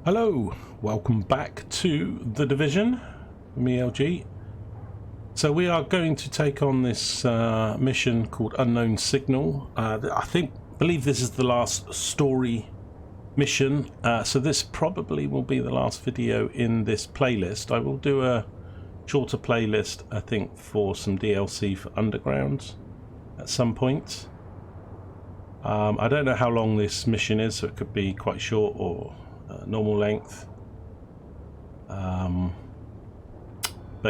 Hello, welcome back to The Division, me LG. So we are going to take on this mission called Unknown Signal. Believe this is the last story mission, so this probably will be the last video in this playlist. I will do a shorter playlist, I think, for some DLC for Underground at some point. I don't know how long this mission is, so it could be quite short or normal length. But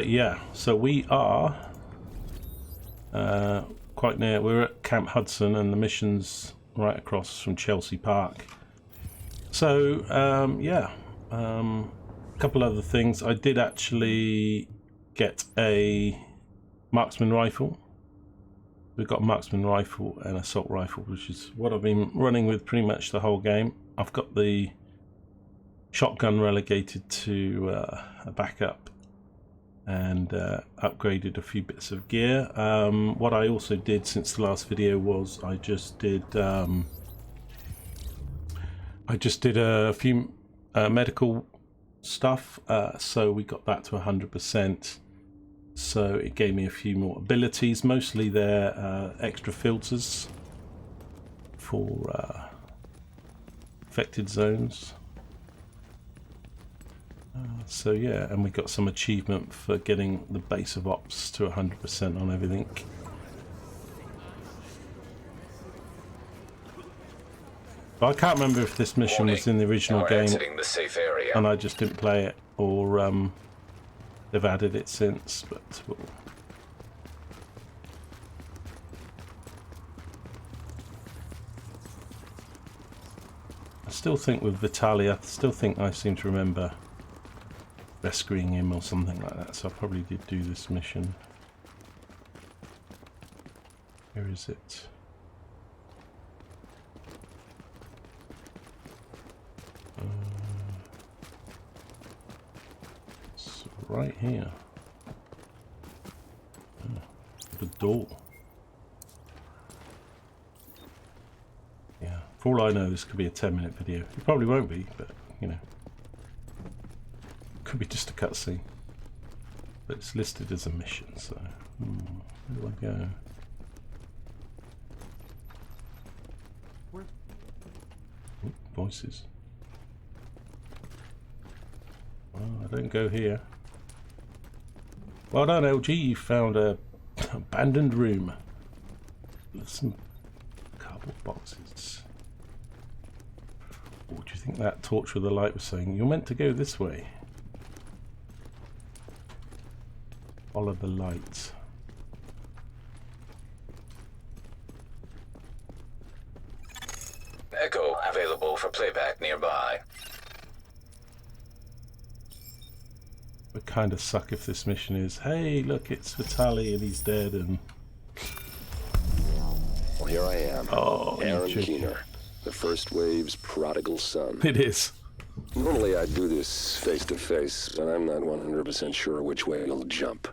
yeah, so we are quite near. We're at Camp Hudson and the mission's right across from Chelsea Park. So yeah, a couple other things. I did actually get a marksman rifle. We've got a marksman rifle and assault rifle, which is what I've been running with pretty much the whole game. I've got the shotgun relegated to a backup and upgraded a few bits of gear. What I also did since the last video was I just did a few medical stuff, so we got that to 100%. So it gave me a few more abilities. Mostly they're extra filters for affected zones. So yeah, and we got some achievement for getting the base of ops to 100% on everything. But I can't remember if this mission was in the original game the safe area. and I just didn't play it, or they've added it since, but we'll... I still think with Vitaly, I seem to remember rescuing him or something like that, so I probably did do this mission. Where is it? It's right here. Oh, the door. Yeah, for all I know, this could be a 10-minute video. It probably won't be, but you know. Could be just a cutscene, but it's listed as a mission, so where do I go? Ooh, voices. Well, I don't go here. Well done, LG, you found a abandoned room with some cardboard boxes. What do you think that torch with the light was saying? You're meant to go this way. Follow the light. Echo available for playback nearby. Would kind of suck if this mission is, hey, look, it's Vitaly and he's dead, and... Well, here I am. Oh, Aaron Keener, the first wave's prodigal son. It is. Normally I'd do this face to face, but I'm not 100% sure which way you'll jump.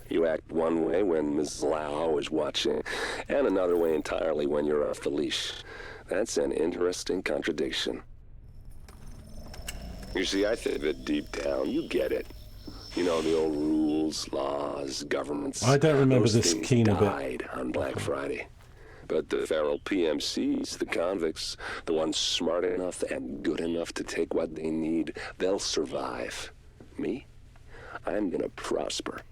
You act one way when Ms. Lau is watching, and another way entirely when you're off the leash. That's an interesting contradiction. You see, I think that deep down, you get it. You know, the old rules, laws, governments. I don't remember those this things Keener bit. died on Black Friday. But the feral PMCs, the convicts, the ones smart enough and good enough to take what they need, they'll survive. Me? I'm gonna prosper.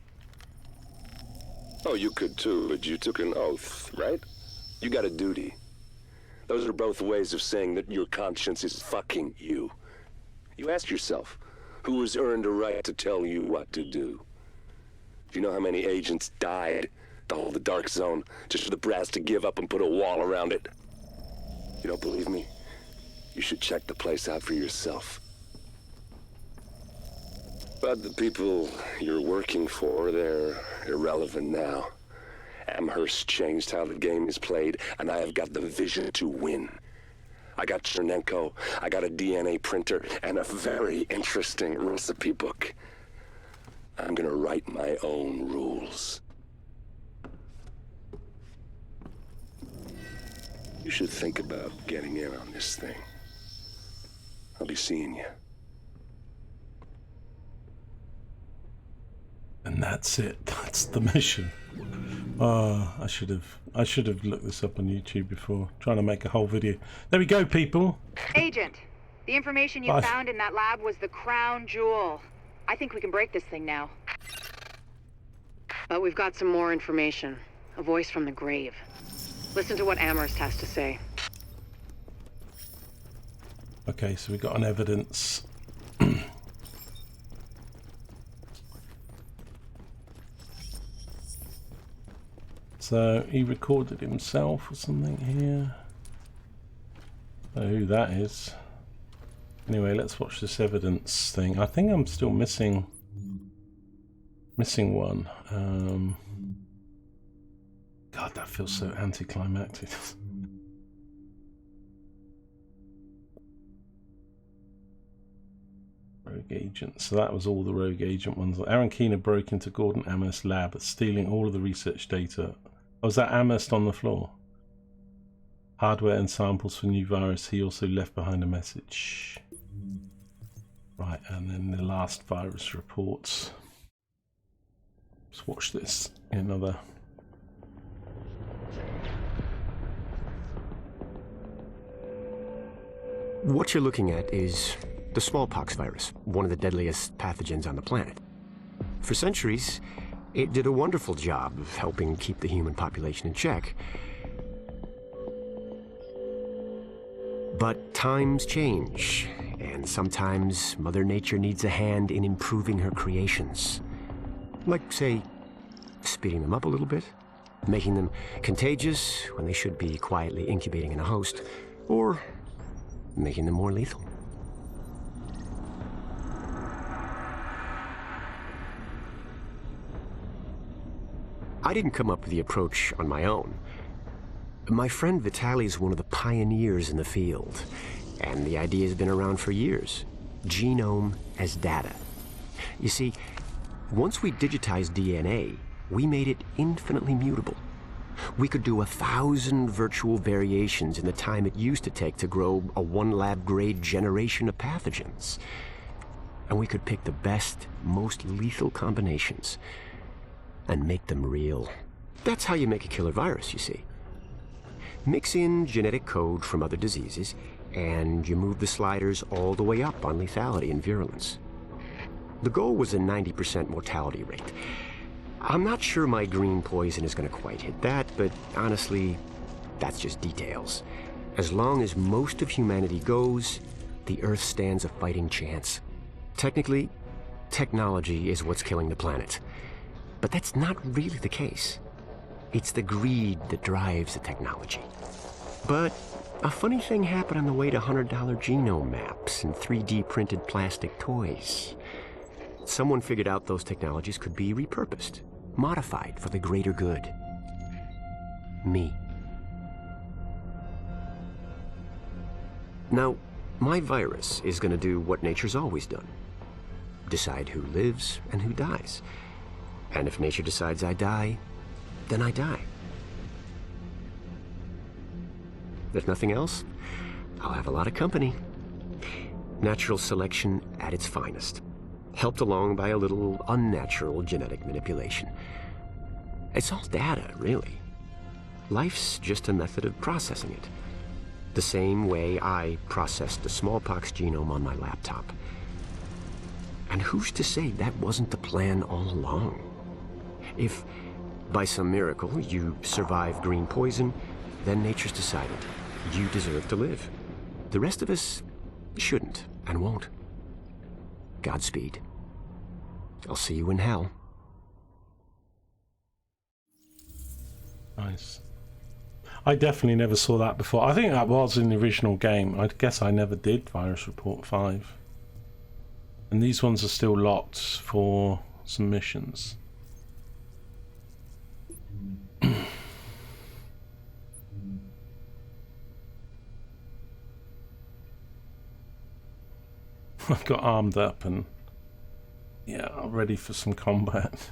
Oh, you could too, but you took an oath, right? You got a duty. Those are both ways of saying that your conscience is fucking you. You ask yourself, who has earned a right to tell you what to do? Do you know how many agents died to hold the dark zone just for the brass to give up and put a wall around it? You don't believe me? You should check the place out for yourself. But the people you're working for, they're irrelevant now. Amherst changed how the game is played, and I have got the vision to win. I got Chernenko, I got a DNA printer, and a very interesting recipe book. I'm gonna write my own rules. You should think about getting in on this thing. I'll be seeing you. And that's it. That's the mission. Oh, I should have looked this up on YouTube before trying to make a whole video. There we go, people. Agent, the information you found in that lab was the crown jewel. I think we can break this thing now. But we've got some more information. A voice from the grave. Listen to what Amherst has to say. Okay, so we got an evidence. So he recorded himself or something here. I don't know who that is. Anyway, let's watch this evidence thing. I think I'm still missing one. God, that feels so anticlimactic. Rogue agent. So that was all the rogue agent ones. Aaron Keener broke into Gordon Amherst's lab, stealing all of the research data. Oh, was that Amherst on the floor? Hardware and samples for new virus. He also left behind a message. Right, and then the last virus reports. Let's watch this in another. What you're looking at is the smallpox virus, one of the deadliest pathogens on the planet. For centuries, it did a wonderful job of helping keep the human population in check. But times change, and sometimes Mother Nature needs a hand in improving her creations. Like, say, speeding them up a little bit, making them contagious when they should be quietly incubating in a host, or making them more lethal. I didn't come up with the approach on my own. My friend Vitaly is one of the pioneers in the field, and the idea has been around for years. Genome as data. You see, once we digitized DNA, we made it infinitely mutable. We could do 1,000 virtual variations in the time it used to take to grow a one lab grade generation of pathogens. And we could pick the best, most lethal combinations and make them real. That's how you make a killer virus, you see. Mix in genetic code from other diseases, and you move the sliders all the way up on lethality and virulence. The goal was a 90% mortality rate. I'm not sure my green poison is going to quite hit that, but honestly, that's just details. As long as most of humanity goes, the Earth stands a fighting chance. Technically, technology is what's killing the planet. But that's not really the case. It's the greed that drives the technology. But a funny thing happened on the way to $100 genome maps and 3D printed plastic toys. Someone figured out those technologies could be repurposed, modified for the greater good. Me. Now, my virus is going to do what nature's always done. Decide who lives and who dies. And if nature decides I die, then I die. If nothing else, I'll have a lot of company. Natural selection at its finest, helped along by a little unnatural genetic manipulation. It's all data, really. Life's just a method of processing it. The same way I processed the smallpox genome on my laptop. And who's to say that wasn't the plan all along? If, by some miracle, you survive green poison, then nature's decided you deserve to live. The rest of us shouldn't and won't. Godspeed. I'll see you in hell. Nice. I definitely never saw that before. I think that was in the original game. I guess I never did Virus Report 5. And these ones are still locked for some missions. I got armed up and yeah, ready for some combat.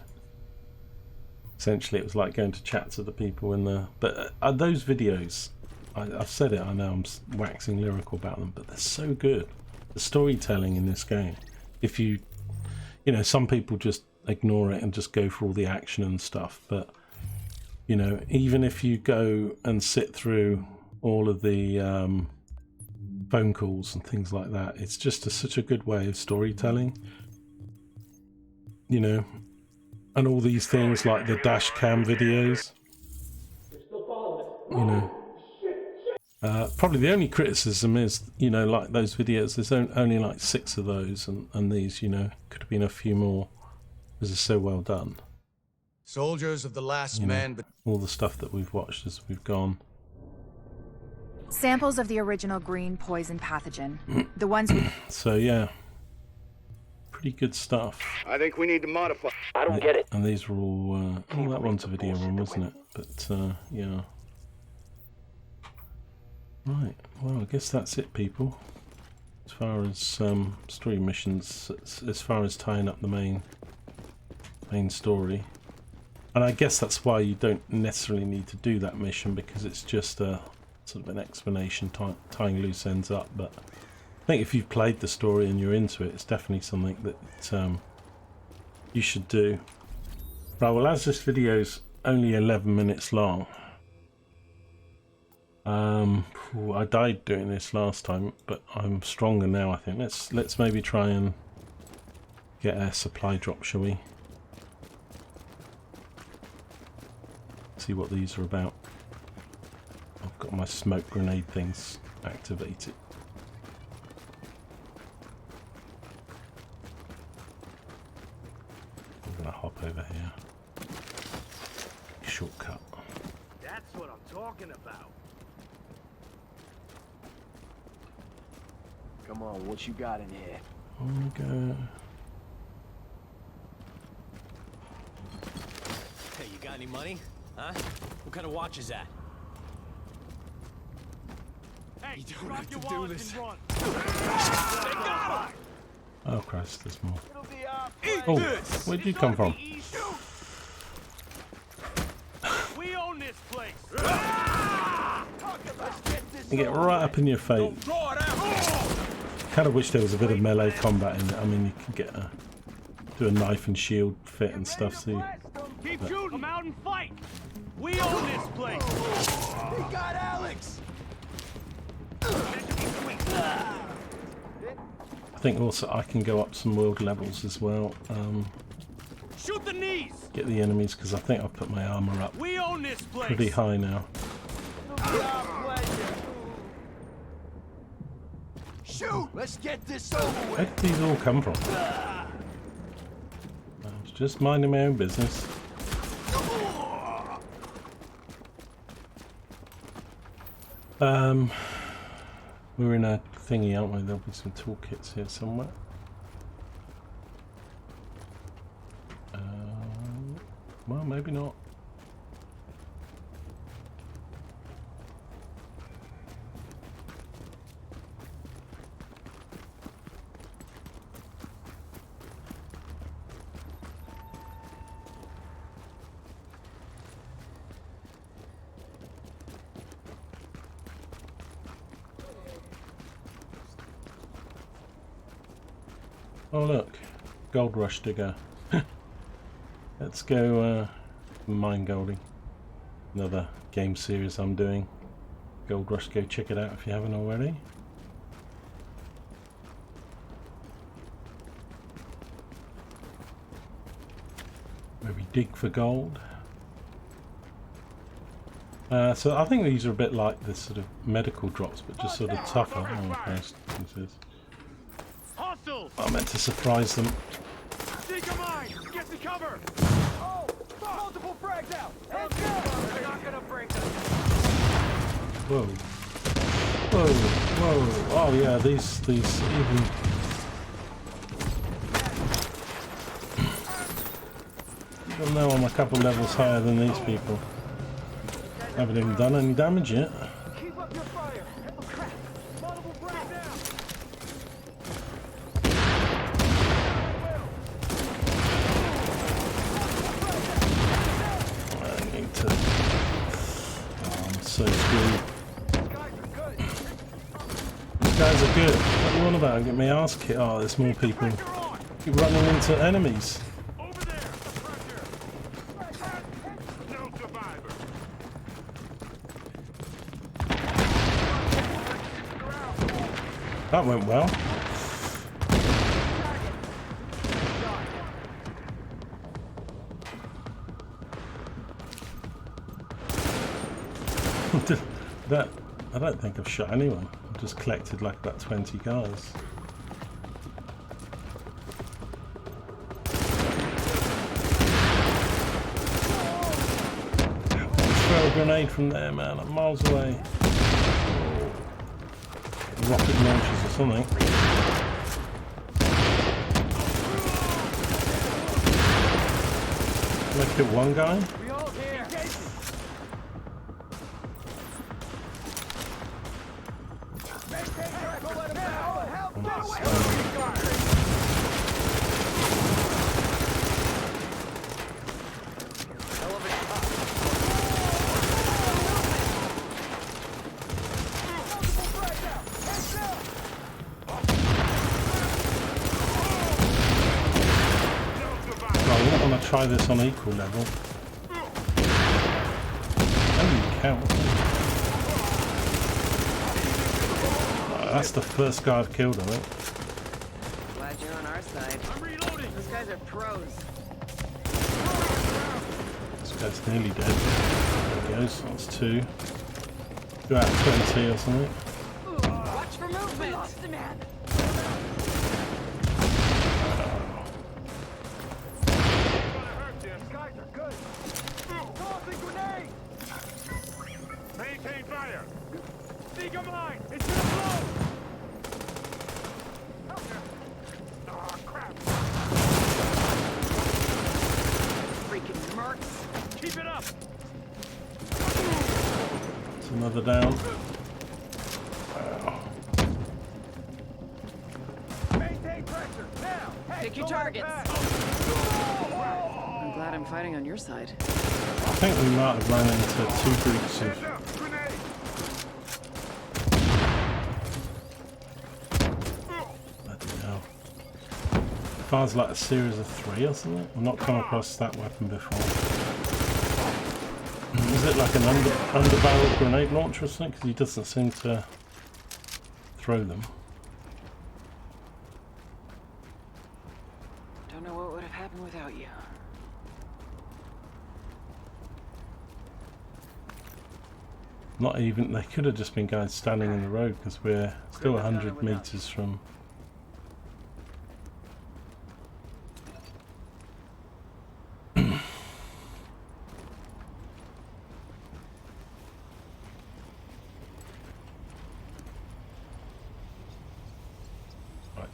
Essentially, it was like going to chat to the people in the. But those videos, I've said it. I know I'm waxing lyrical about them, but they're so good. The storytelling in this game. If you know, some people just ignore it and just go for all the action and stuff. But you know, even if you go and sit through all of the phone calls and things like that, it's just such a good way of storytelling, you know. And all these things like the dash cam videos, you know. Probably the only criticism is, you know, like those videos, there's only like 6 of those, and these, you know, could have been a few more, because it's so well done. Soldiers of the last man, but All the stuff that we've watched as we've gone. Samples of the original green poison pathogen. The ones we... So yeah, pretty good stuff. I think we need to modify. I don't get it. And these were all, oh, that one's a video one, wasn't it? But yeah. Right, well, I guess that's it, people. As far as story missions, as far as tying up the main story. And I guess that's why you don't necessarily need to do that mission, because it's just a sort of an explanation, tying loose ends up. But I think if you've played the story and you're into it, it's definitely something that you should do. Right, well, as this video's only 11 minutes long, I died doing this last time, but I'm stronger now, I think. Let's maybe try and get a supply drop, shall we? See what these are about. I've got my smoke grenade things activated. I'm gonna hop over here. Shortcut. That's what I'm talking about. Come on, what you got in here? On we go. Hey, you got any money? Huh? What kind of watch is that? Hey, You don't drop have your to do wallet this. and run. They got him! Oh Christ, there's more. It'll be our Eat Oh, this! where'd you It's come gonna from? be easy. We own this place. You get right up in your face. Throw it out! Kind of wish there was a bit of melee combat in it. I mean, you could get do a knife and shield fit and stuff. So Keep shooting. Come out and fight. We own this place. He got Alex! I think also I can go up some world levels as well. Shoot the knees. Get the enemies, because I think I've put my armor up We own this place. pretty high now. It'll be our pleasure. Shoot! Let's get this over Where with! did these all come from? I was just minding my own business. We're in a thingy, aren't we? There'll be some toolkits here somewhere. Well, maybe not. Oh look, Gold Rush Digger. Let's go mine golding. Another game series I'm doing. Gold Rush, go check it out if you haven't already. Where we dig for gold. So I think these are a bit like the sort of medical drops, but just sort of tougher. Oh Christ, this is. Hostiles. I meant to surprise them. Dig a mine. Get to cover. Oh, multiple frags out. Heads up. They're not gonna break us. Whoa. Whoa, whoa. Oh yeah, these even... Even though I'm a couple levels higher than these people. Haven't even done any damage yet. Keep up your fire. Oh crap. Multiple frags out. I need to... Oh, I'm so screwed. These guys are good. What are you on about? Get my ass kicked. Oh, there's more people. Keep running into enemies. Over there. That went well. That I don't think I've shot anyone. I've just collected like about 20 guys. Throw a grenade from there, man. I'm miles away. Rocket launchers or something. Can I kill one guy? Try this on equal level. Holy cow. That's the first guy I've killed, I think. Glad you're on our side. I'm reloading. Those guys are pros. This guy's nearly dead. There he goes. That's 2. Go out 20 or something. Watch for movement. Lost the man. Maintain fire! Seek a mine! It's gonna blow! Oh, crap! Freaking mercs. Keep it up! It's another down. Maintain pressure! Now! Hey, Pick your don't let it targets. pass. I'm glad I'm fighting on your side. I think we might have run into 2 groups of... Hands up! Grenade! Bloody hell. Fires like a series of 3 or something? I've not come across that weapon before. Is it like an under-barrel grenade launcher or something? Because he doesn't seem to throw them. Don't know what would have happened without you. Not even, they could have just been guys standing in the road because we're still 100 meters from... Right,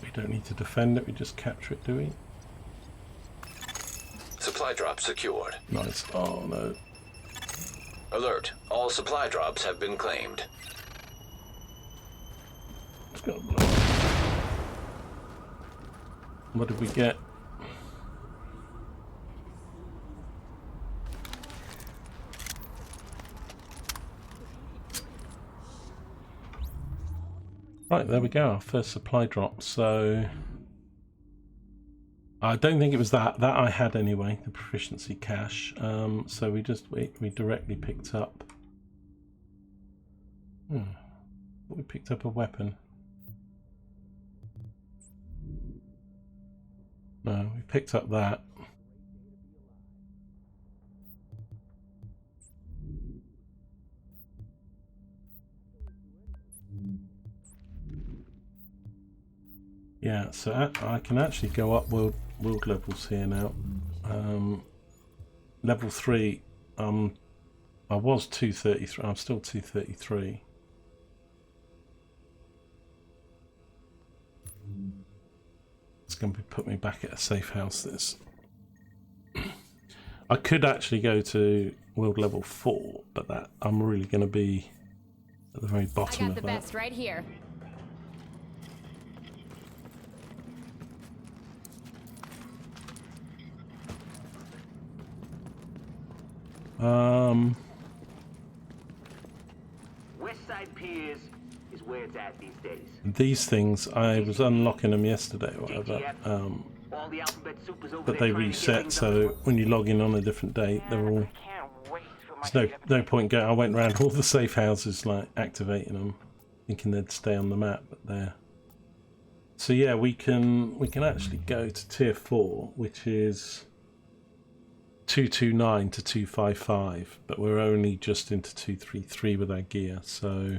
we don't need to defend it, we just capture it, do we? Supply drop secured. Nice. Oh no. Alert. All supply drops have been claimed. It's gonna blow up. What did we get? Right, there we go, our first supply drop. So I don't think it was that I had anyway, the proficiency cache. So we directly picked up. We picked up a weapon. No, we picked up that. Yeah, so I can actually go up world levels here now. Level 3, I was 233, I'm still 233. It's going to put me back at a safe house, this. I could actually go to world level 4, but that I'm really going to be at the very bottom of that. I got the best right here. West Side Piers is where it's at these days. These things, I was unlocking them yesterday or whatever, All the alphabet soup is over but there they trying to get reset, things so when you log in on a different date, they're all... There's no point going... I went around all the safe houses, like, activating them, thinking they'd stay on the map, but they're So yeah, we can actually go to tier 4, which is 229 to 255, but we're only just into 233 with our gear, so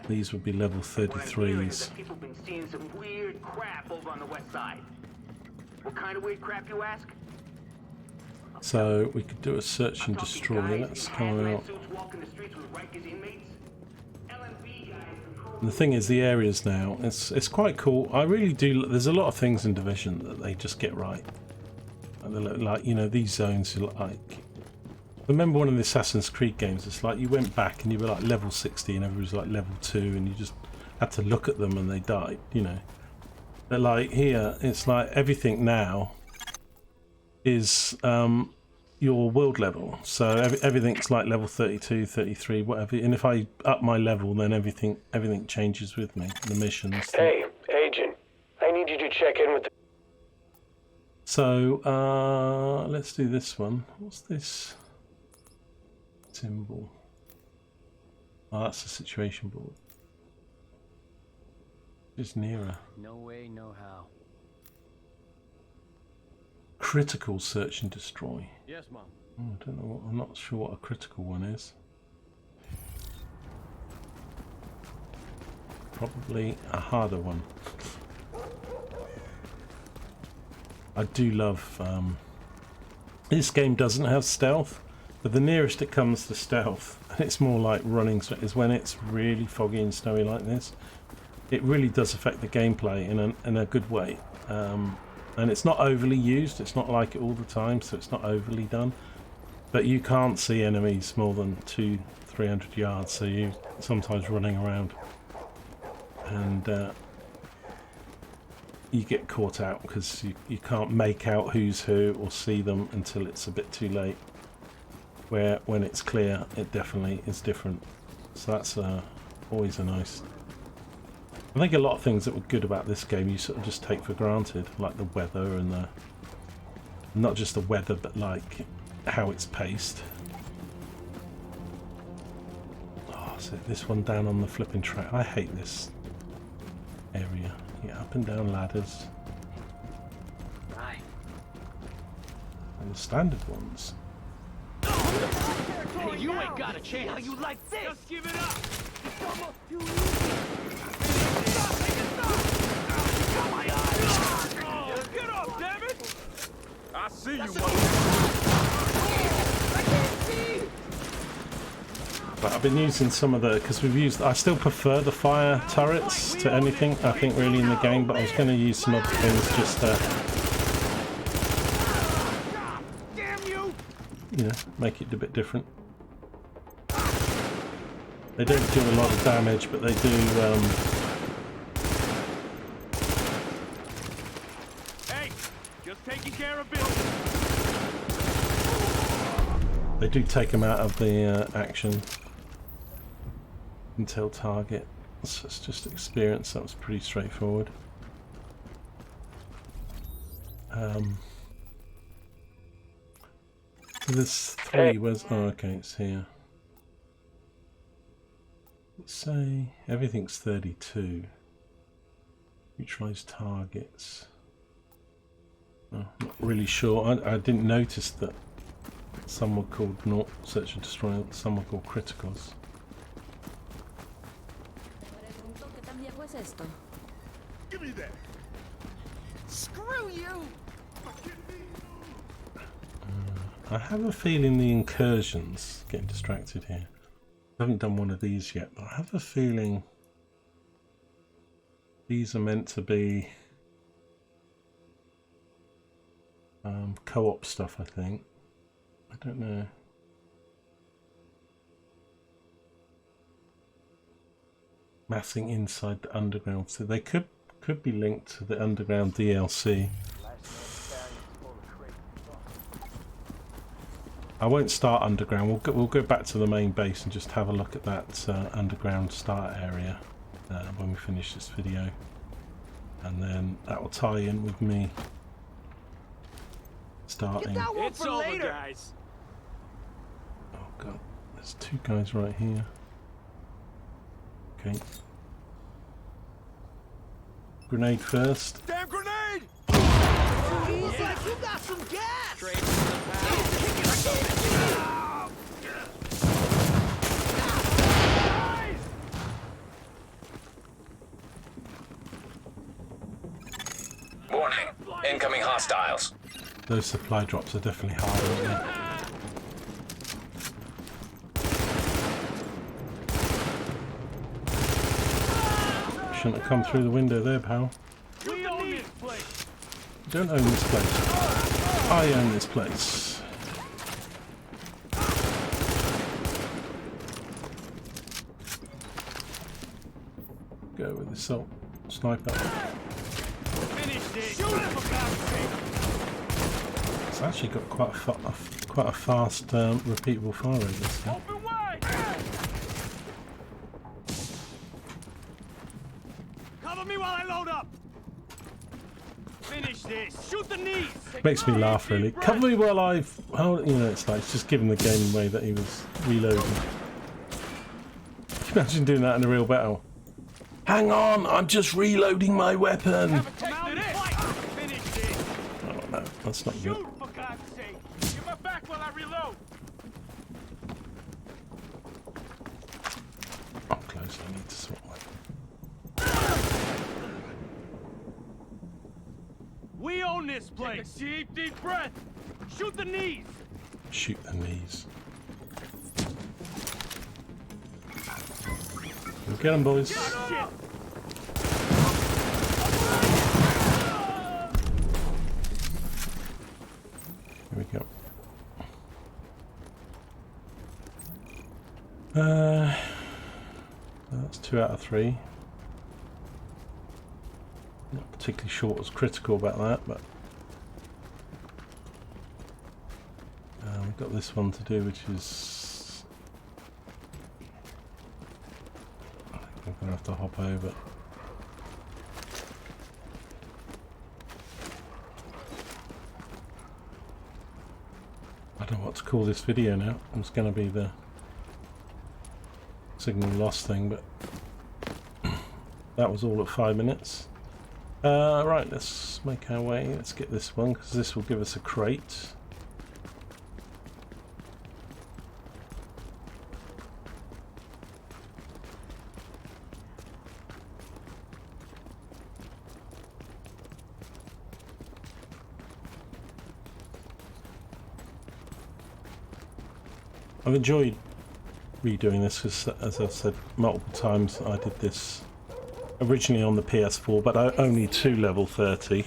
these would be level 33s. People been seeing some weird crap over on the west side. What kind of weird crap, you ask? So we could do a search and destroy. Let's come out. And the thing is, the areas now, it's quite cool. I really do. There's a lot of things in Division that they just get right. Like, you know, these zones are like. Remember one of the Assassin's Creed games? It's like you went back and you were like level 60 and everybody was like level 2, and you just had to look at them and they died. You know. But like here, it's like everything now is your world level, so everything's like level 32, 33, whatever, and if I up my level, then everything changes with me. The missions. Hey, Agent, I need you to check in with the... So let's do this one. What's this symbol? Oh, that's a situation board. Just nearer. No way, no how. Critical search and destroy. Yes, Mom. Oh, I don't know what. I'm not sure what a critical one is. Probably a harder one. I do love. This game doesn't have stealth, but the nearest it comes to stealth, and it's more like running, is when it's really foggy and snowy like this. It really does affect the gameplay in a good way. And it's not overly used, it's not like it all the time, so it's not overly done. But you can't see enemies more than 200-300 yards, so you sometimes running around. And you get caught out because you can't make out who's who or see them until it's a bit too late. Where when it's clear, it definitely is different. So that's always a nice... I think a lot of things that were good about this game you sort of just take for granted, like the weather and the... Not just the weather, but like how it's paced. Oh, so this one down on the flipping track. I hate this area. Yeah, up and down ladders. Right. And the standard ones. Hey, you ain't got a chance. How you like this? Just give it up. It's almost too easy. Got my eyes. Oh, get up, damn it! I see you. I can't see. But I've been using some of the, because we've used, I still prefer the fire turrets to anything, I think, really, in the game, but I was going to use some other things just to, you know, make it a bit different. They don't do a lot of damage, but they do, Hey, just taking care of business. they do take them out of the action until target. So it's just experience. That was pretty straightforward. There's three. Where's? Oh, okay, it's here. Let's say everything's 32. Neutralize targets. Oh, not really sure. I didn't notice that some were called search and destroy. Some were called criticals. Give me that. Screw you. I have a feeling the incursions, getting distracted here. I haven't done one of these yet, but I have a feeling these are meant to be co-op stuff, I think. I don't know. Massing inside the underground, so they could be linked to the underground DLC. I won't start underground. We'll go back to the main base and just have a look at that underground start area when we finish this video, and then that will tie in with me starting. It's over, guys. Oh god, there's two guys right here. Okay. grenade first. Damn grenade! He's like, you got some gas! Straight from the pound. Warning. Incoming hostiles. Those supply drops are definitely harder, aren't they? Shouldn't have come through the window there, pal. We own this place. You don't own this place. I own this place. Go with the assault sniper. Finish this. Shoot him, for God's sake. It's actually got quite a fast, repeatable fire rate. This thing. Open wide. Cover me while I load up. Finish this. Shoot the knees. Makes me laugh, really. Cover me while I've... Oh, you know, it's like it's just giving the game away that he was reloading. Can you imagine doing that in a real battle? Hang on, I'm just reloading my weapon. Finish this. Oh no, that's not good. Shoot, for God's sake. Get my back while I reload. I'm close, I need to swap my... We own this place. Take a deep breath. Shoot the knees. Shoot the knees. We'll get them, boys. Shit. Here we go. That's 2 out of 3. Not particularly sure what was critical about that, but we've got this one to do, which is I think I'm gonna have to hop over. I don't know what to call this video now. It's going to be the signal loss thing, but that was all at 5 minutes. Right, let's make our way. Let's get this one, because this will give us a crate. I've enjoyed redoing this because, as I've said multiple times, I did this originally on the PS4, but only to level 30.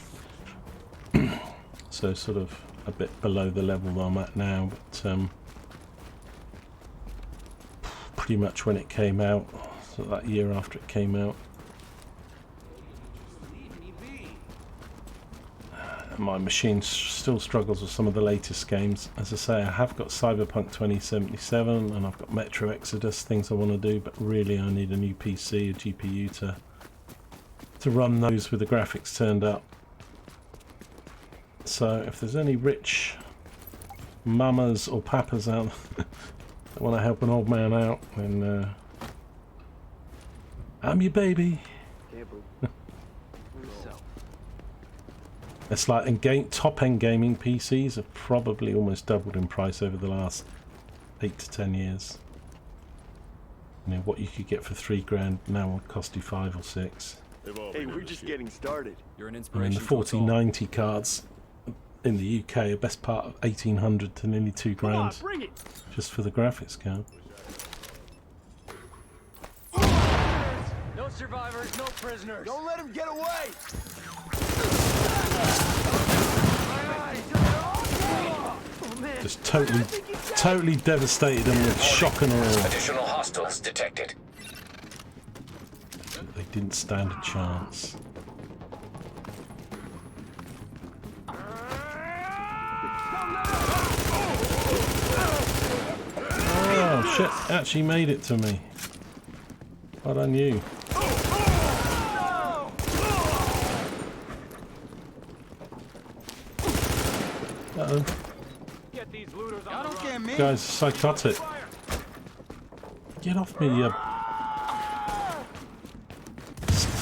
So sort of a bit below the level I'm at now, but pretty much when it came out, so that year after it came out. My machine still struggles with some of the latest games. As I say, I have got Cyberpunk 2077 and I've got Metro Exodus, things I want to do, but really I need a new PC, a GPU to run those with the graphics turned up. So if there's any rich mamas or papas out there that want to help an old man out, then I'm your baby. It's like top-end gaming PCs have probably almost doubled in price over the last 8 to 10 years. You know, what you could get for $3,000 now would cost you 5 or 6. Hey, we're just getting started. You're an I inspiration. mean, the 4090 cards in the UK are best part of 1,800 to nearly $2,000 Come on, bring it. just for the graphics card. No survivors, no prisoners. Don't let him get away. Just totally devastated them with shock and awe. Additional hostiles detected. They didn't stand a chance. Oh shit, actually made it to me. Well done you. Uh-oh. Get these looters on the run. Guys, psychotic. Get off me, you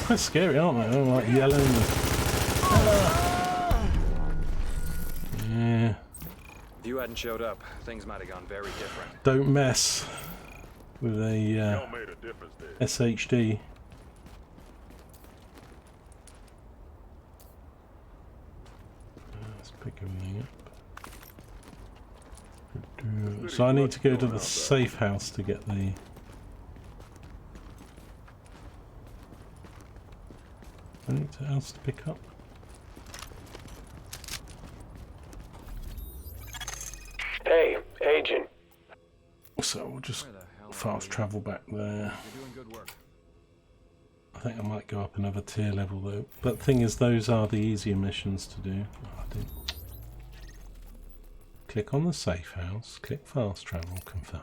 quite scary, aren't they? They're like yelling. Yeah. If you hadn't showed up, things might have gone very different. Don't mess with a SHD. Let's pick everything up. So I need to go to the safe house to get the... Anything else to pick up? Hey, Agent. So we'll just fast travel back there. You're doing good work. I think I might go up another tier level though. But the thing is, those are the easier missions to do. Oh, I didn't. Click on the safe house, click fast travel, confirm.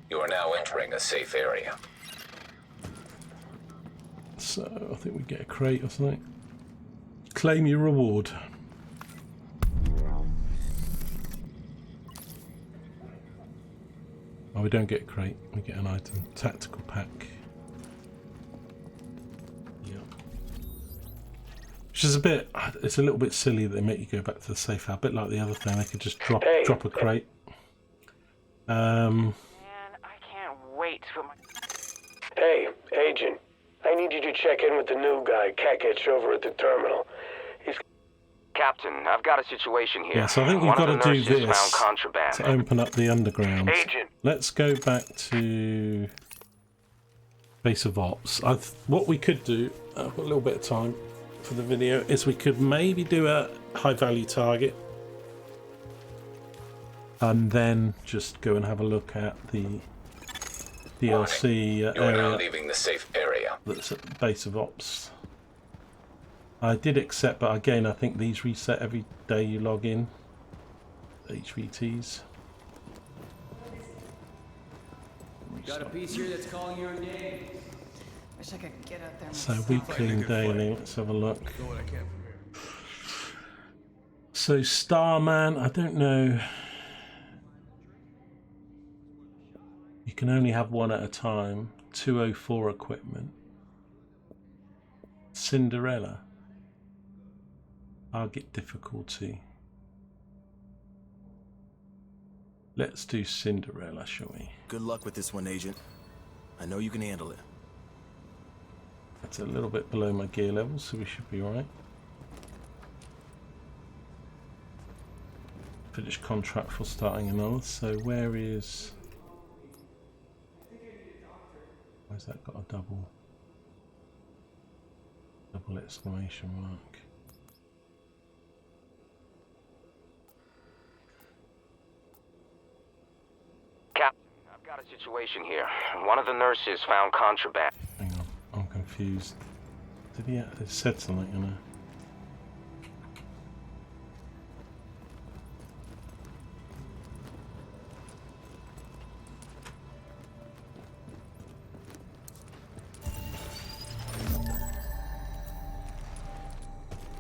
You are now entering a safe area. So I think we get a crate or something. Claim your reward. Oh, we don't get a crate, we get an item. Tactical pack. Yep. Which is a bit, it's a little bit silly that they make you go back to the safe house. A bit like the other thing, they could just drop a crate. Man, I can't wait for my... Hey, Agent. I need you to check in with the new guy, Kakich, over at the terminal. He's... Captain, I've got a situation here. Yeah, so I think we've got to do this to open up the underground. Agent. Let's go back to base of ops. What we could do, I've got a little bit of time for the video, is we could maybe do a high value target and then just go and have a look at the DLC You are now area leaving the safe area. that's at the base of ops. I did accept, but again I think these reset every day you log in. HVTs. Got a piece here that's calling your name. Wish I could get out there So myself. weekly and daily, let's have a look. So Starman, I don't know. You can only have one at a time. 204 equipment. Cinderella. Target difficulty. Let's do Cinderella, shall we? Good luck with this one, Agent. I know you can handle it. That's a little bit below my gear level, so we should be alright. Finish contract for starting another. So where is... Where's that got a double exclamation mark? Captain, I've got a situation here. One of the nurses found contraband. Hang on, I'm confused. Did he? It said something, you know.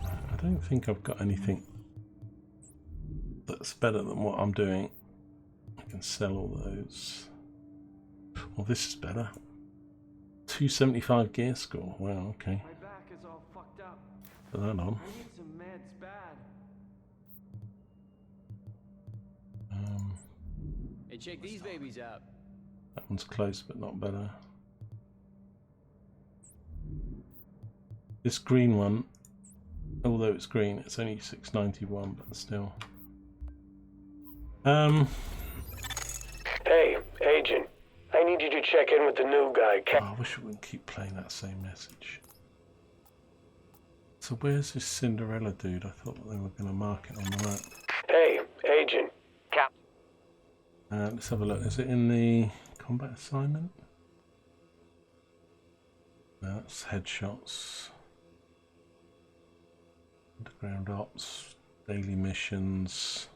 I don't think I've got anything that's better than what I'm doing. I can sell all those. Well, this is better. 275 gear score. Wow, okay. My back is all fucked up. Put that on. I need some meds bad. Hey, check these babies out. That one's close, but not better. This green one, although it's green, it's only 691, but still. Hey, Agent. I need you to check in with the new guy, I wish we wouldn't keep playing that same message. So where's this Cinderella dude? I thought they were going to mark it on the map. Hey, Agent. Captain. Let's have a look. Is it in the combat assignment? No, that's headshots. Underground ops. Daily missions.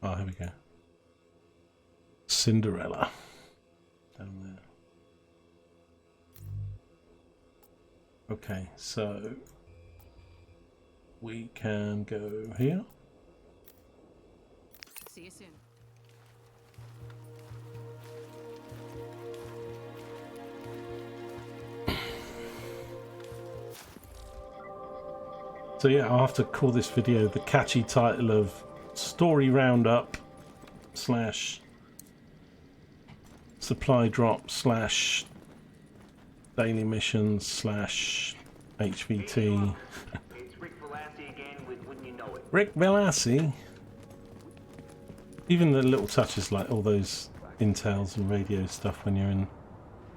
Oh, here we go. Cinderella. Down there. Okay, so we can go here. See you soon. So yeah, I'll have to call this video the catchy title of Story Roundup / Supply Drop / Daily Missions / HVT. It's Rick Velassi again with Wouldn't You Know It. Rick Velassi. Even the little touches like all those intels and radio stuff when you're in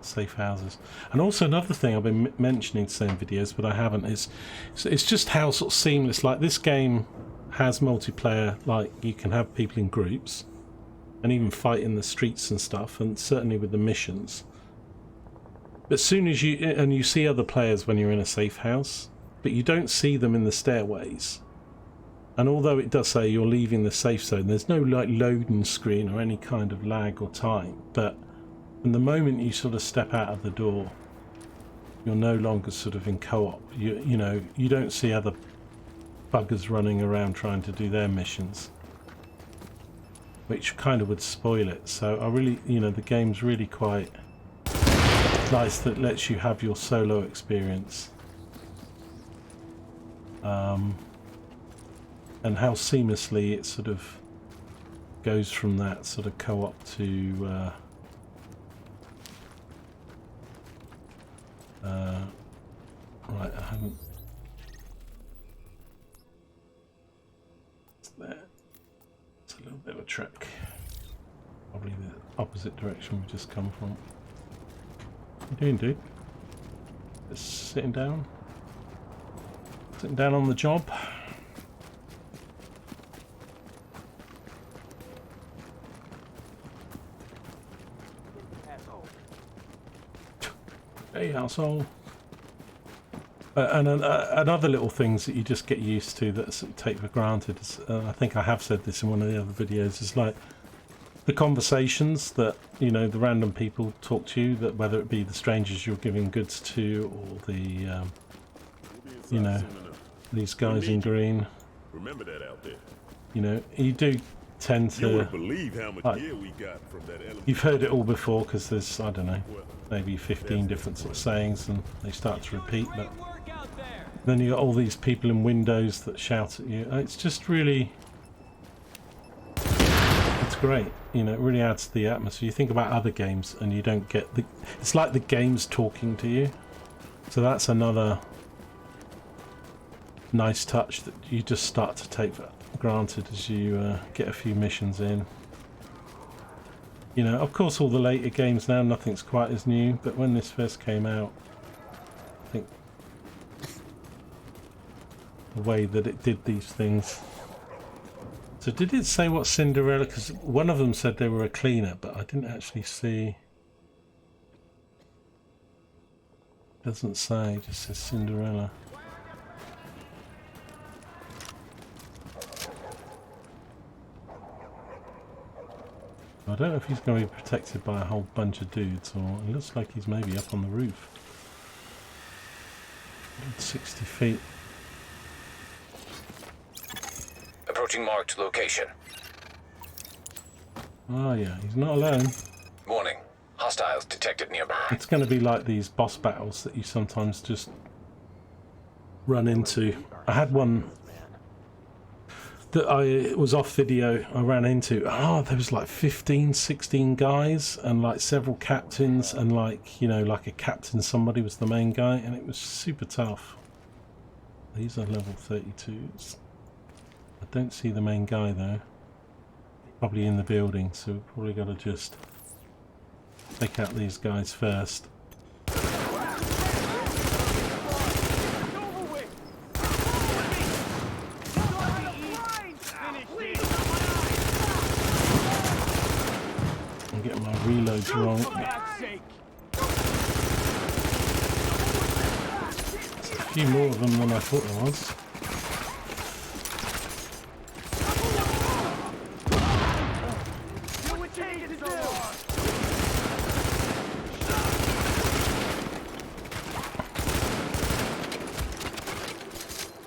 safe houses. And also another thing I've been mentioning to say in videos, but I haven't, is it's just how sort of seamless, like this game has multiplayer, like you can have people in groups and even fight in the streets and stuff, and certainly with the missions. But as soon as you see other players when you're in a safe house, but you don't see them in the stairways. And although it does say you're leaving the safe zone, there's no like loading screen or any kind of lag or time. But from the moment you sort of step out of the door, you're no longer sort of in co-op. You know, you don't see other buggers running around trying to do their missions, which kind of would spoil it. So I really, you know, the game's really quite nice that lets you have your solo experience. And how seamlessly it sort of goes from that sort of co-op to right, I haven't. It's there. It's a little bit of a trek. Probably the opposite direction we've just come from. What are you doing, dude? Just sitting down? Sitting down on the job? Hey, asshole. And another little things that you just get used to that sort of take for granted is, I think I have said this in one of the other videos, is like the conversations that, you know, the random people talk to you, that whether it be the strangers you're giving goods to or the, you know, these guys in green. Remember that out there. You know, you do tend to. You wouldn't believe how much gear we got from that element. You've heard it all before because there's, I don't know, maybe 15 different sort of sayings and they start to repeat, but then you got all these people in windows that shout at you. It's just really, it's great, you know, it really adds to the atmosphere. You think about other games and you don't get the, it's like the game's talking to you. So that's another nice touch that you just start to take for granted as you get a few missions in. You know, of course all the later games now, nothing's quite as new, but when this first came out, I think the way that it did these things. So did it say what Cinderella, because one of them said they were a cleaner, but I didn't actually see. It doesn't say, it just says Cinderella. I don't know if he's going to be protected by a whole bunch of dudes, or it looks like he's maybe up on the roof. 60 feet. Approaching marked location. Oh yeah, he's not alone. Warning. Hostiles detected nearby. It's going to be like these boss battles that you sometimes just run into. I had one that I was off video, I ran into. Oh, there was like 15, 16 guys and like several captains, and like, you know, like a captain, somebody was the main guy, and it was super tough. These are level 32s. I don't see the main guy though. Probably in the building, so we've probably got to just take out these guys first. I'm getting my reloads wrong. There's a few more of them than I thought there was.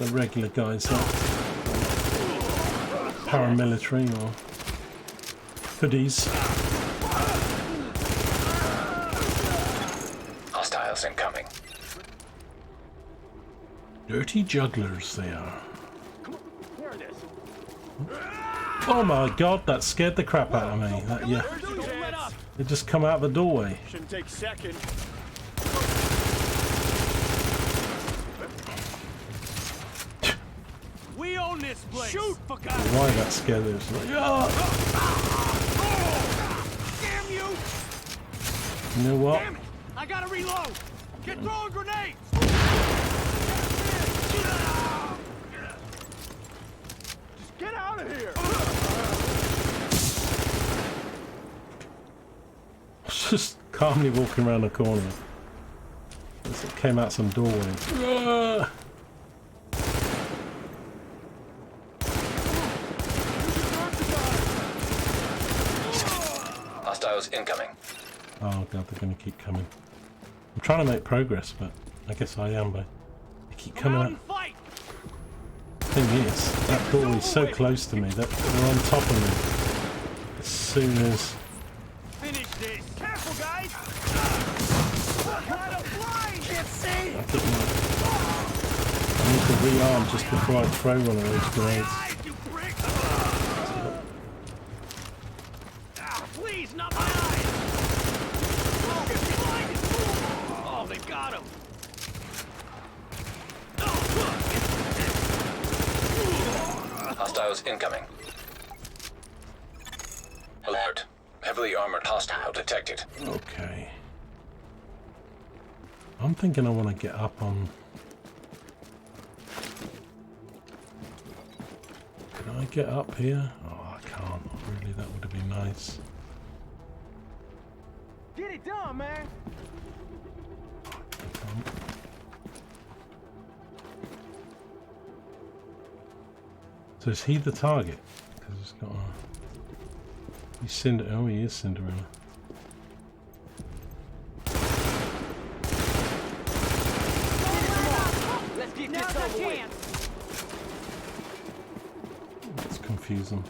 the regular guys are paramilitary or hoodies. Hostiles incoming. Dirty jugglers they are. Oh my god, that scared the crap out of me. That, yeah. They just come out the doorway. Shouldn't take second. We own this place. Shoot for God. Why that scared us? Like, oh. Damn you! You know what? Damn it! I gotta reload. Get throwing grenades. Just get out of here. Just calmly walking around the corner. It came out some doorway. Hostiles incoming. Oh god, they're going to keep coming. I'm trying to make progress, but I guess I am, but they keep coming out. Thing is, that door is so close to me that they're on top of me. As soon as... Finish this. Careful, guys. Can't see. I need to rearm just before I throw one of those grenades. Please, not my eyes. Oh, they got him. Hostiles incoming. Alert. Heavily armored hostile detected. Okay. I'm thinking I want to get up on... Can I get up here? Oh, I can't. Really, that would have been nice. Get it done, man. So is he the target? Because he's got a... He's Cinderella. Oh, he is Cinderella. Let's get this over with. Let's confuse them.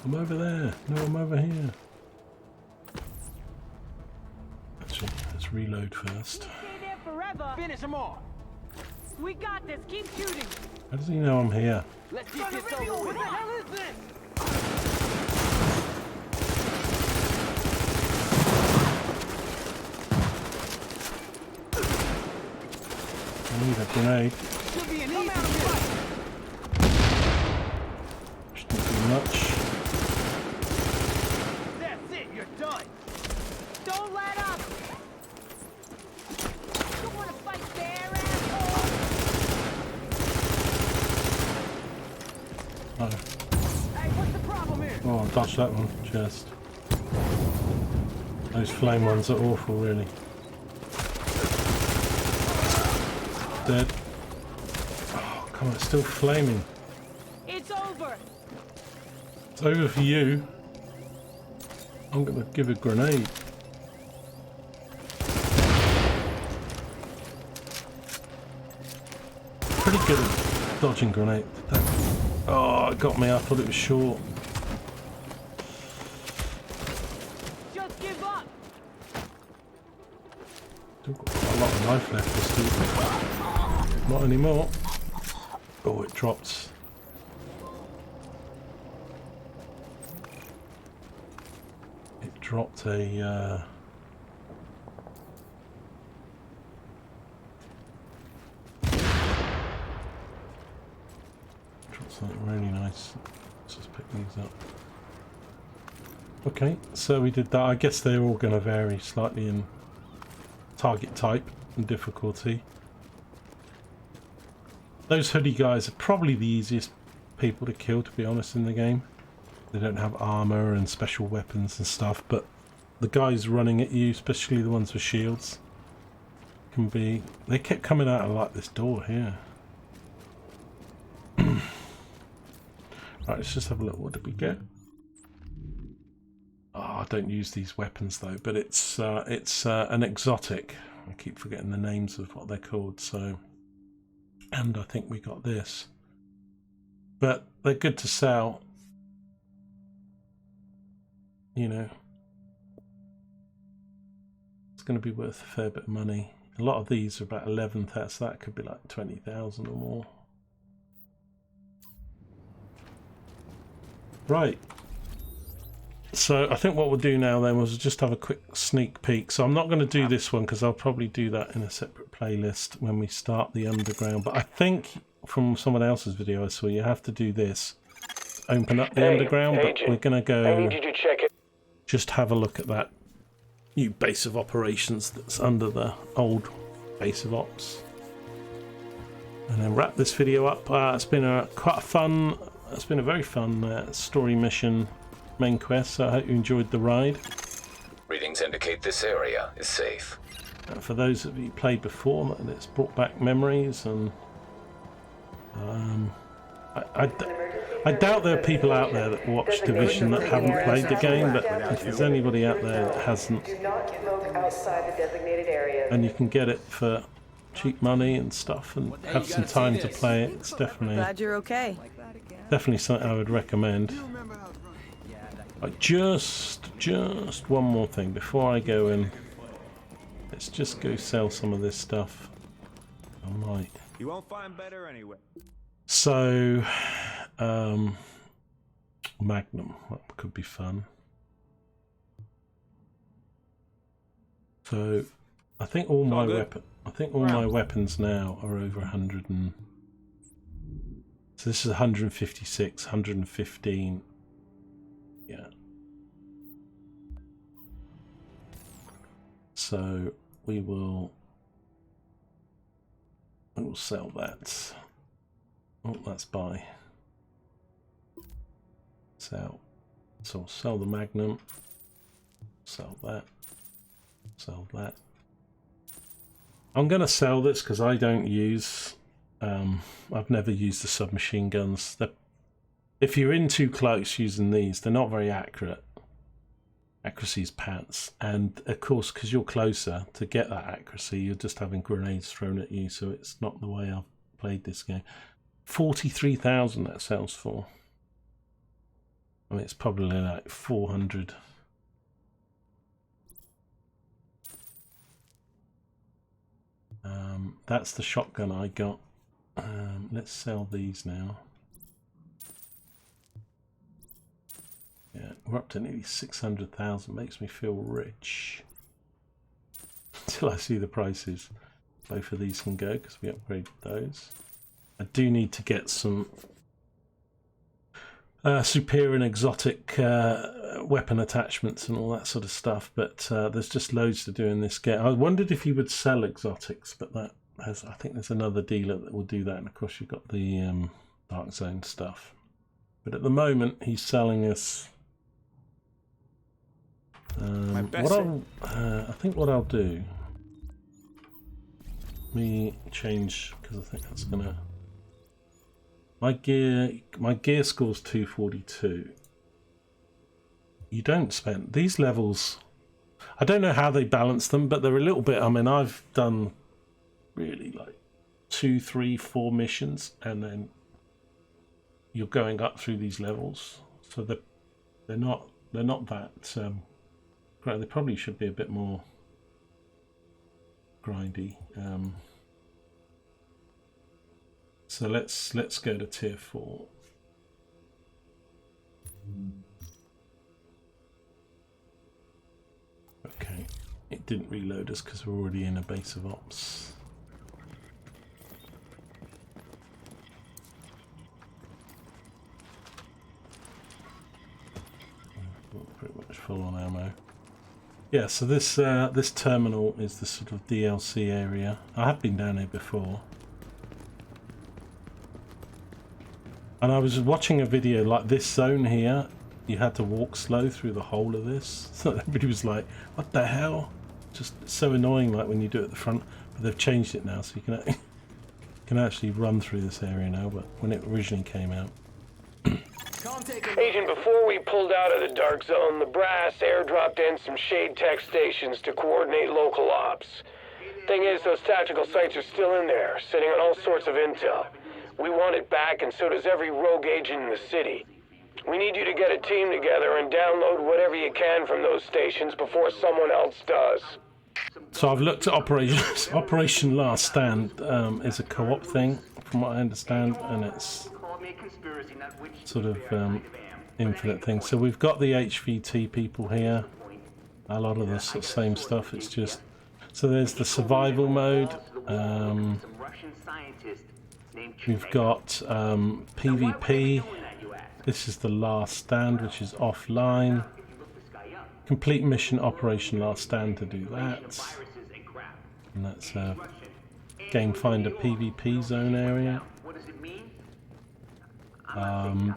I'm over there. No, I'm over here. Actually, let's reload first. Stay there forever. Finish them off. We got this. Keep shooting. How does he know I'm here? Let's get this over with. What the hell is this? I need a grenade. Should be an easy fight. Shouldn't do much. That's it. You're done. Don't let up. You want to fight there, asshole? Oh. Hey, what's the problem here? Oh, dodge that one. Just. Those flame ones are awful, really. Dead. Oh, come on, it's still flaming. It's over. It's over for you. I'm gonna give a grenade. Pretty good at dodging grenade. Oh, it got me. I thought it was short. Just give up. Still got quite a lot of life left. This dude. Not anymore. Oh, it dropped. It dropped a... dropped something really nice. Let's just pick these up. Okay, so we did that. I guess they're all going to vary slightly in target type and difficulty. Those hoodie guys are probably the easiest people to kill, to be honest, in the game. They don't have armor and special weapons and stuff, but the guys running at you, especially the ones with shields, can be... They kept coming out of like this door here. Right, let's just have a look. What did we get? Oh, I don't use these weapons though, but it's an exotic. I keep forgetting the names of what they're called, so... And I think we got this. But they're good to sell. You know. It's going to be worth a fair bit of money. A lot of these are about 11,000, so that could be like 20,000 or more. Right. So I think what we'll do now then was just have a quick sneak peek. So I'm not going to do this one because I'll probably do that in a separate playlist when we start the underground. But I think from someone else's video I saw you have to do this. Open up the underground, but we're going to go just have a look at that new base of operations that's under the old base of ops. And then wrap this video up. It's been it's been a very fun story mission main quest, so I hope you enjoyed the ride. Readings indicate this area is safe. For those of you who played before, it's brought back memories, and I doubt there are people out there that watch Division that haven't played the game, but if there's anybody out there that hasn't, and you can get it for cheap money and stuff and have some time to play it, it's definitely something I would recommend. Right, just one more thing before I go in. Let's just go sell some of this stuff. I might. You won't find better anyway. So, Magnum, that could be fun. So, I think all my weapons now are over 100 and. So this is 156, 115. Yeah. So we will sell that. Oh, that's buy. Sell. So we'll sell the Magnum. Sell that. Sell that. I'm going to sell this because I don't use. I've never used the submachine guns. If you're in too close using these, they're not very accurate. Accuracy's pants, and of course, because you're closer, to get that accuracy, you're just having grenades thrown at you. So it's not the way I've played this game. 43,000 that sells for. I mean, it's probably like 400. That's the shotgun I got. Let's sell these now. Yeah, we're up to nearly 600,000. Makes me feel rich. Until I see the prices. Both of these can go because we upgraded those. I do need to get some superior and exotic weapon attachments and all that sort of stuff, but there's just loads to do in this game. I wondered if you would sell exotics, but I think there's another dealer that will do that, and of course you've got the Dark Zone stuff. But at the moment he's selling us I think what I'll do, me change, because I think that's gonna, my gear score's 242. You don't spend these levels. I don't know how they balance them, but they're a little bit. I mean, I've done really like 2, 3, 4 missions, and then you're going up through these levels, so they're not that. They probably should be a bit more grindy. So let's go to tier 4. Okay, it didn't reload us because we're already in a base of ops. Pretty much full on ammo. Yeah, so this this terminal is the sort of DLC area. I have been down here before. And I was watching a video like this zone here. You had to walk slow through the whole of this. So everybody was like, what the hell? Just so annoying, like when you do it at the front. But they've changed it now, so you can actually run through this area now, but when it originally came out. Agent, before we pulled out of the dark zone, the brass airdropped in some shade tech stations to coordinate local ops. Thing is, those tactical sites are still in there, sitting on all sorts of intel. We want it back, and so does every rogue agent in the city. We need you to get a team together and download whatever you can from those stations before someone else does. So I've looked at Operation Last Stand is a co-op thing, from what I understand, and it's sort of infinite thing. So we've got the HVT people here. A lot of the sort of same stuff. It's just so there's the survival mode. We've got PvP. This is the Last Stand, which is offline. Complete mission Operation Last Stand to do that. And that's a Game Finder PvP zone area.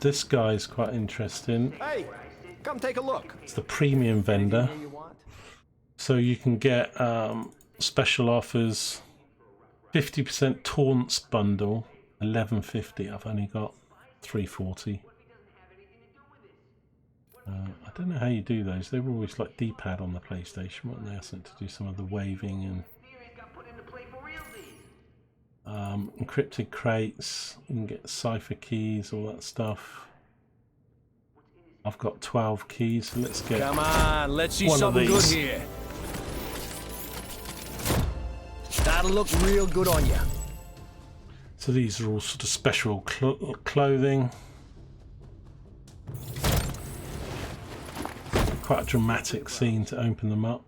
This guy's quite interesting. Hey, come take a look. It's the premium vendor. So you can get special offers. 50% taunts bundle, $11.50. I've only got $3.40. I don't know how you do those. They were always like D-pad on the PlayStation, weren't they? I sent to do some of the waving and encrypted crates. You can get cipher keys, all that stuff. I've got 12 keys, so let's get. Come on, let's see one something of good these. here. That'll look real good on you. So these are all sort of special clothing. Quite a dramatic scene to open them up.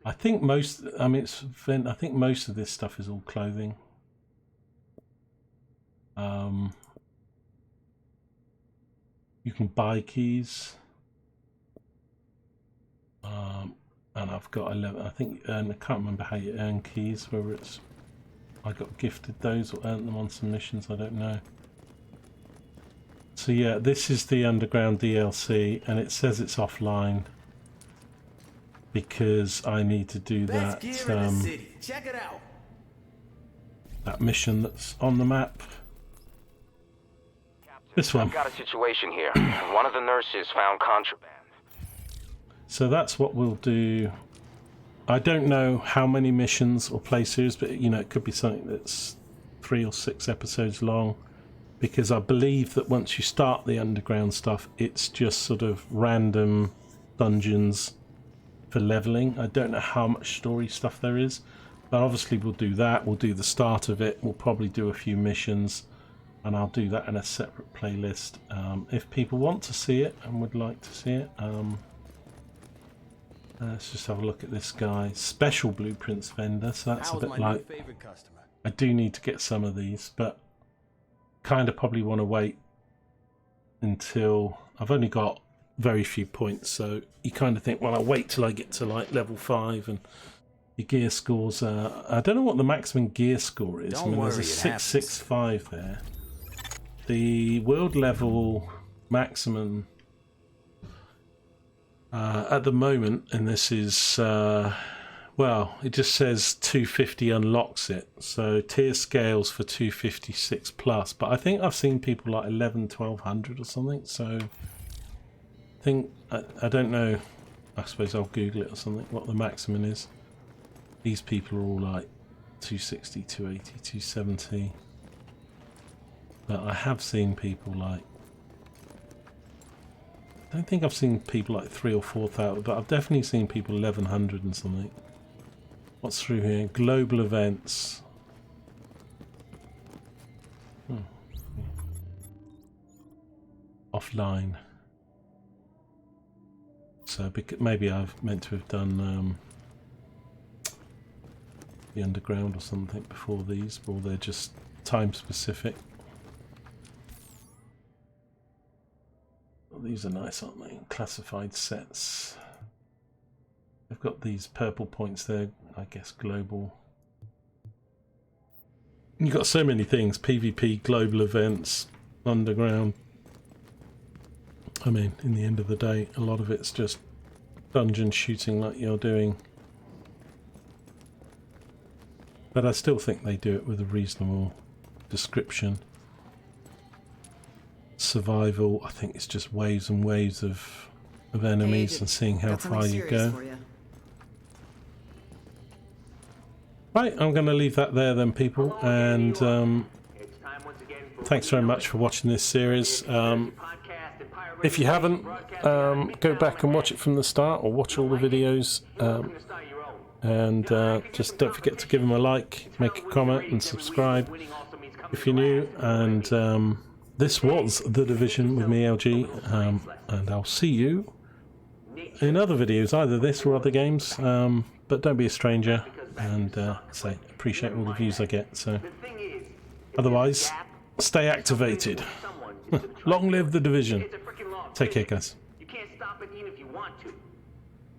I think most. I mean, I think most of this stuff is all clothing. You can buy keys. And I've got 11. I think I can't remember how you earn keys. Whether it's I got gifted those or earned them on some missions. I don't know. So yeah, this is the Underground DLC, and it says it's offline because I need to do that Check it out. that mission that's on the map. This one. I've got a situation here. One of the nurses found contraband. So that's what we'll do. I don't know how many missions or play series, but you know, it could be something that's 3 or 6 episodes long, because I believe that once you start the underground stuff, it's just sort of random dungeons for leveling. I don't know how much story stuff there is, but obviously we'll do that. We'll do the start of it. We'll probably do a few missions, and I'll do that in a separate playlist if people want to see it and would like to see it. Let's just have a look at this guy. Special blueprints vendor, so that's a bit like... I do need to get some of these, but kind of probably want to wait until... I've only got very few points, so you kind of think, well, I'll wait till I get to like level 5 and your gear scores are... I don't know what the maximum gear score is. I mean, there's a 665 there. The world level maximum at the moment, and this is well, it just says 250 unlocks it, so tier scales for 256 plus, but I think I've seen people like 1200 or something, so I think I don't know, I suppose I'll Google it or something what the maximum is. These people are all like 260, 280, 270, but I have seen people like, I don't think I've seen people like 3,000 or 4,000, but I've definitely seen people 1100 and something. What's through here? Global events. Offline. So maybe I've meant to have done the underground or something before these, or they're just time specific. These are nice, aren't they? Classified sets. They've got these purple points there, I guess global. You've got so many things, PvP, global events, underground. I mean, in the end of the day, a lot of it's just dungeon shooting like you're doing. But I still think they do it with a reasonable description. Survival, I think it's just waves and waves of enemies and seeing how far you go. Right, I'm going to leave that there then, people, and thanks very much for watching this series. If you haven't, go back and watch it from the start, or watch all the videos, and just don't forget to give them a like, make a comment, and subscribe if you're new. And this was The Division with me, LG, and I'll see you in other videos, either this or other games, but don't be a stranger, and appreciate all the views I get. So otherwise, stay activated. Long live The Division. Take care, guys.